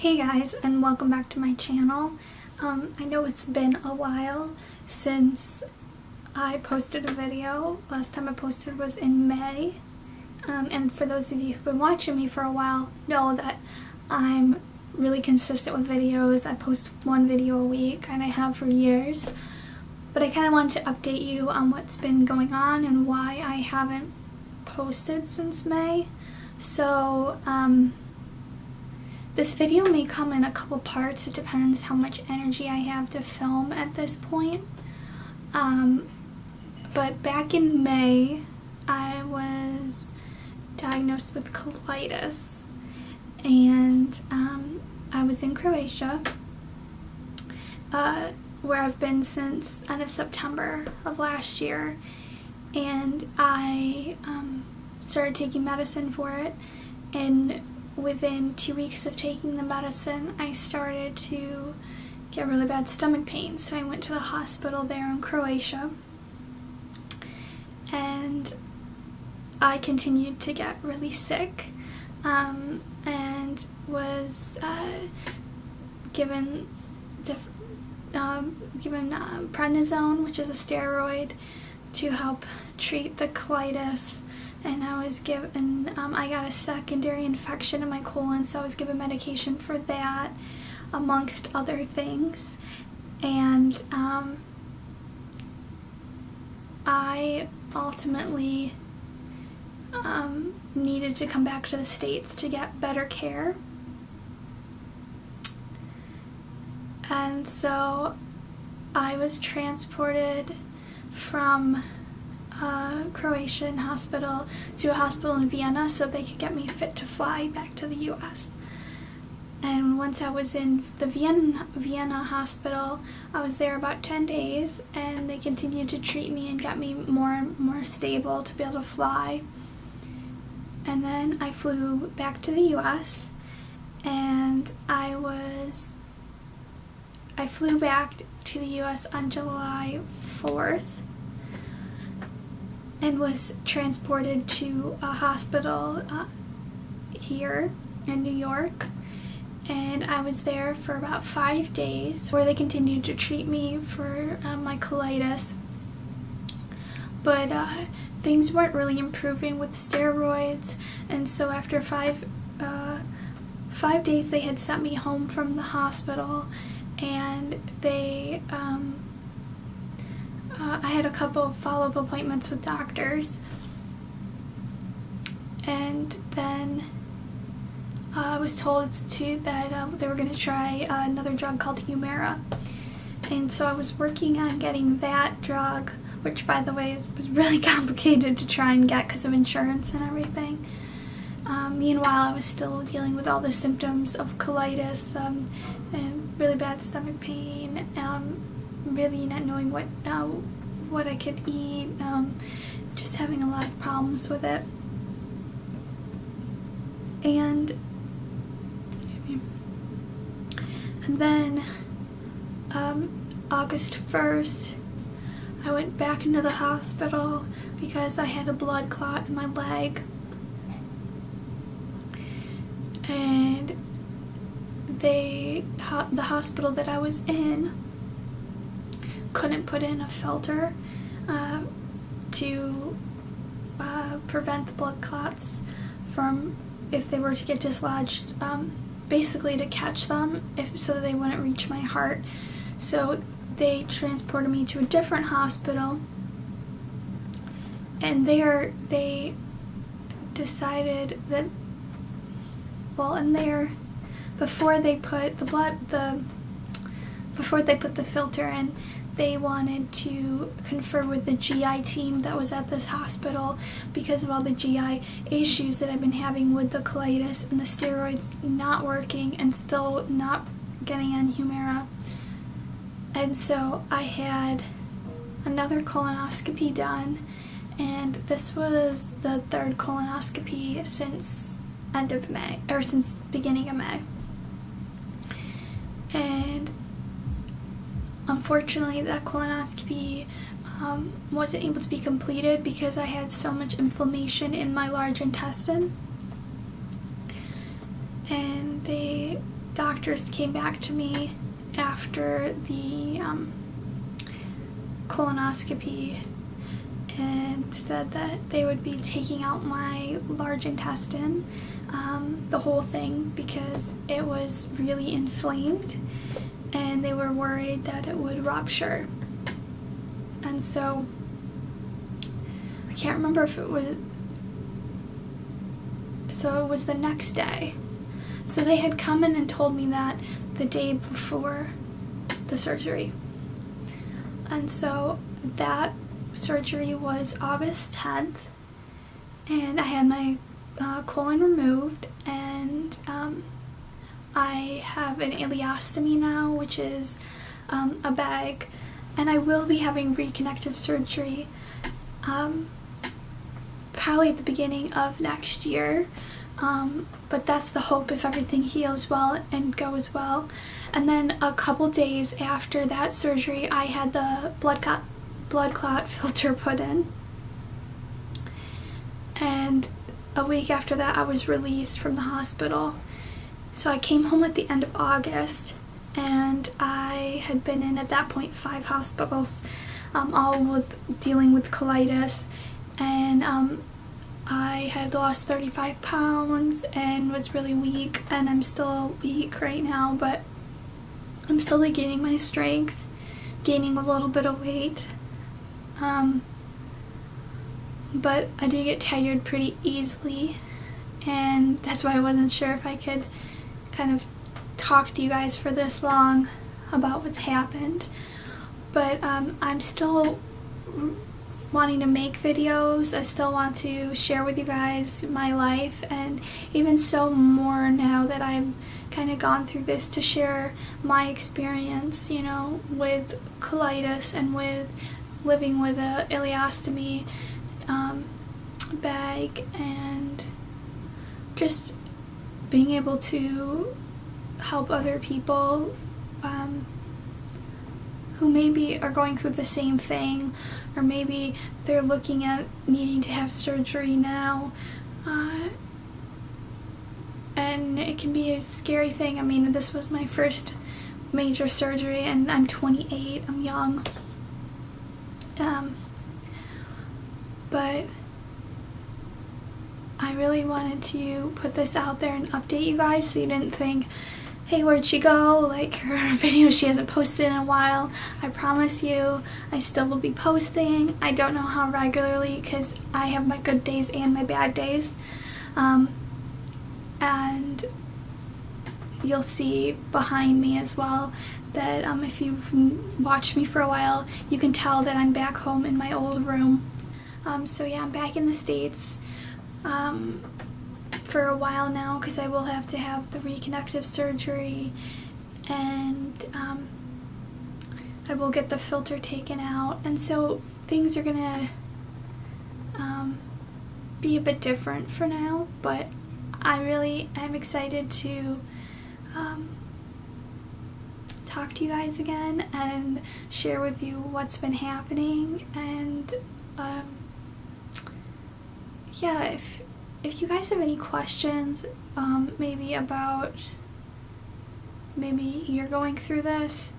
Hey guys, and welcome back to my channel. I know it's been a while since I posted a video. Last time I posted was in May. And for those of you who've been watching me for a while know that I'm really consistent with videos. I post one video a week, and I have for years. But I kind of wanted to update you on what's been going on and why I haven't posted since May. So, this video may come in a couple parts. It depends how much energy I have to film at this point. But back in May, I was diagnosed with colitis, and I was in Croatia, where I've been since end of September of last year, and I started taking medicine for it, and within 2 weeks of taking the medicine, I started to get really bad stomach pain. So I went to the hospital there in Croatia, and I continued to get really sick, and was given prednisone, which is a steroid, to help treat the colitis. And I was given, I got a secondary infection in my colon, so I was given medication for that, amongst other things. And I ultimately needed to come back to the States to get better care. And so I was transported from Croatian hospital to a hospital in Vienna so they could get me fit to fly back to the US. And once I was in the Vienna hospital, I was there about 10 days, and they continued to treat me and got me more and more stable to be able to fly. And then I flew back to the US, and I flew back to the US on July 4th. And was transported to a hospital here in New York, and I was there for about 5 days where they continued to treat me for my colitis, but things weren't really improving with steroids, and so after 5 days they had sent me home from the hospital, and they I had a couple of follow-up appointments with doctors, and then I was told that they were going to try another drug called Humira, and so I was working on getting that drug, which, by the way, was really complicated to try and get because of insurance and everything. Meanwhile, I was still dealing with all the symptoms of colitis, and really bad stomach pain, really not knowing what I could eat, just having a lot of problems with it. And then August 1st, I went back into the hospital because I had a blood clot in my leg, and the hospital that I was in couldn't put in a filter to prevent the blood clots from, if they were to get dislodged, basically to catch them so that they wouldn't reach my heart. So they transported me to a different hospital, and there they decided that, before they put the filter in, they wanted to confer with the GI team that was at this hospital because of all the GI issues that I've been having with the colitis and the steroids not working and still not getting on Humira. And so I had another colonoscopy done, and this was the third colonoscopy since end of May, or since beginning of May. And unfortunately, that colonoscopy wasn't able to be completed because I had so much inflammation in my large intestine. And they doctors came back to me after the colonoscopy and said that they would be taking out my large intestine, the whole thing, because it was really inflamed and they were worried that it would rupture. And so I can't remember if it was, so it was the next day. So they had come in and told me that the day before the surgery. And so that surgery was August 10th, and I had my colon removed, and I have an ileostomy now, which is a bag, and I will be having reconnective surgery probably at the beginning of next year, but that's the hope if everything heals well and goes well. And then a couple days after that surgery, I had the blood clot filter put in, and a week after that I was released from the hospital. So I came home at the end of August, and I had been in at that point 5 hospitals, all with dealing with colitis, and I had lost 35 pounds and was really weak, and I'm still weak right now, but I'm slowly gaining my strength, gaining a little bit of weight, but I do get tired pretty easily, and that's why I wasn't sure if I could kind of talk to you guys for this long about what's happened. But I'm still wanting to make videos. I still want to share with you guys my life, and even so more now that I've kind of gone through this, to share my experience, you know, with colitis and with living with a ileostomy bag, and just being able to help other people who maybe are going through the same thing, or maybe they're looking at needing to have surgery now, and it can be a scary thing. I mean, this was my first major surgery, and I'm 28, I'm young, but I really wanted to put this out there and update you guys, so you didn't think, hey, where'd she go? Like, her video she hasn't posted in a while. I promise you, I still will be posting. I don't know how regularly, because I have my good days and my bad days. And you'll see behind me as well that if you've watched me for a while, you can tell that I'm back home in my old room. So yeah, I'm back in the States for a while now, because I will have to have the reconnective surgery, and I will get the filter taken out, and so things are gonna be a bit different for now, but I really am excited to talk to you guys again and share with you what's been happening. And yeah, if you guys have any questions, maybe about, maybe you're going through this,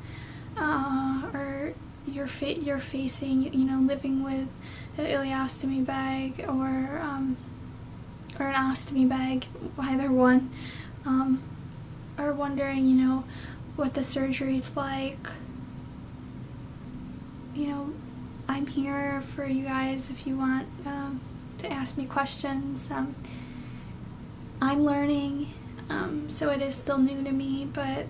or you're facing, you know, living with an ileostomy bag, or an ostomy bag, either one, or wondering, you know, what the surgery's like, you know, I'm here for you guys if you want to ask me questions. I'm learning, so it is still new to me, but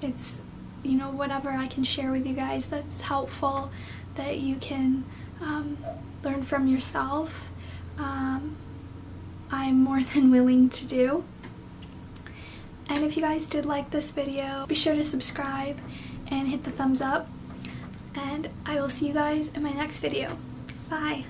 it's, you know, whatever I can share with you guys that's helpful, that you can learn from yourself, I'm more than willing to do. And if you guys did like this video, be sure to subscribe and hit the thumbs up, and I will see you guys in my next video. Bye!